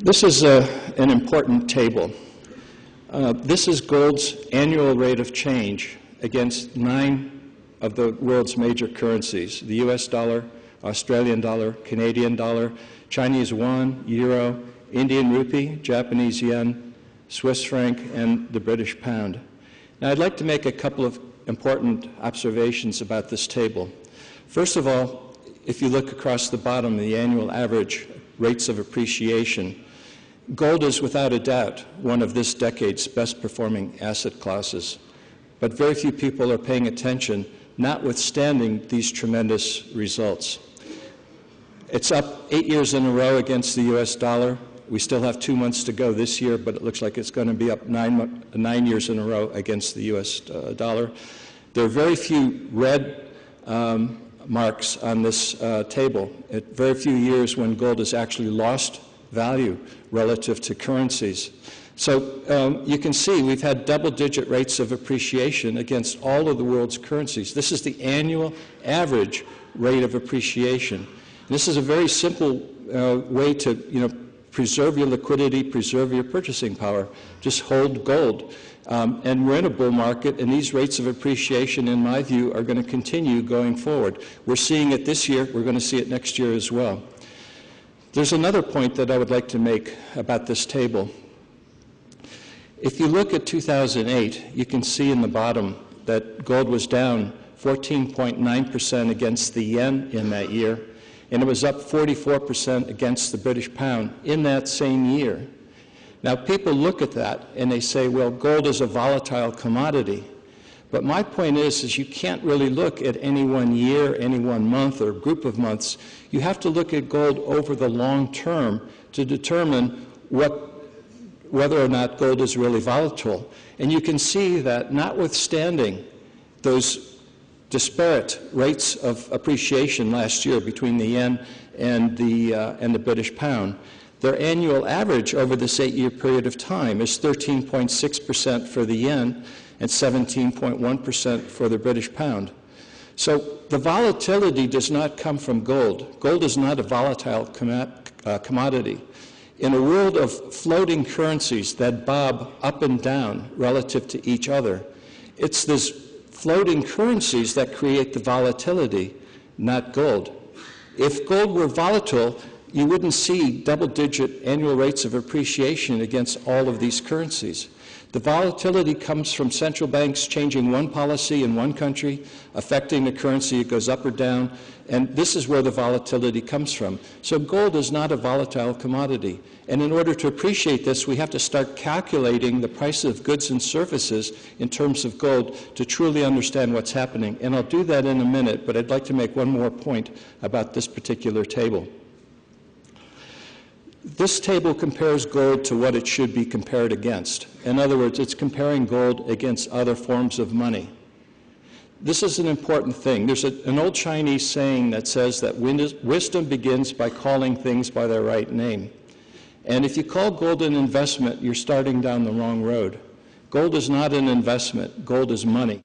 This is an important table. This is gold's annual rate of change against 9 of the world's major currencies: the US dollar, Australian dollar, Canadian dollar, Chinese yuan, euro, Indian rupee, Japanese yen, Swiss franc, and the British pound. Now, I'd like to make a couple of important observations about this table. First of all, if you look across the bottom, the annual average rates of appreciation, gold is without a doubt one of this decade's best performing asset classes. But very few people are paying attention, notwithstanding these tremendous results. It's up 8 years in a row against the US dollar. We still have 2 months to go this year, but it looks like it's going to be up 9 years in a row against the US dollar. There are very few red marks on this table. Very few years when gold has actually lost value relative to currencies. So you can see we've had double-digit rates of appreciation against all of the world's currencies. This is the annual average rate of appreciation. And this is a very simple way to, preserve your liquidity, preserve your purchasing power. Just hold gold. And we're in a bull market, and these rates of appreciation, in my view, are going to continue going forward. We're seeing it this year. We're going to see it next year as well. There's another point that I would like to make about this table. If you look at 2008, you can see in the bottom that gold was down 14.9% against the yen in that year, and it was up 44% against the British pound in that same year. Now, people look at that and they say, well, gold is a volatile commodity. But my point is you can't really look at any one year, any one month, or group of months. You have to look at gold over the long term to determine whether or not gold is really volatile. And you can see that notwithstanding those disparate rates of appreciation last year between the yen and the British pound, their annual average over this 8-year period of time is 13.6% for the yen and 17.1% for the British pound. So the volatility does not come from gold. Gold is not a volatile commodity. In a world of floating currencies that bob up and down relative to each other, it's these floating currencies that create the volatility, not gold. If gold were volatile, you wouldn't see double-digit annual rates of appreciation against all of these currencies. The volatility comes from central banks changing one policy in one country, affecting the currency, it goes up or down, and this is where the volatility comes from. So gold is not a volatile commodity. And in order to appreciate this, we have to start calculating the price of goods and services in terms of gold to truly understand what's happening. And I'll do that in a minute, but I'd like to make one more point about this particular table. This table compares gold to what it should be compared against. In other words, it's comparing gold against other forms of money. This is an important thing. There's an old Chinese saying that says that wisdom begins by calling things by their right name. And if you call gold an investment, you're starting down the wrong road. Gold is not an investment. Gold is money.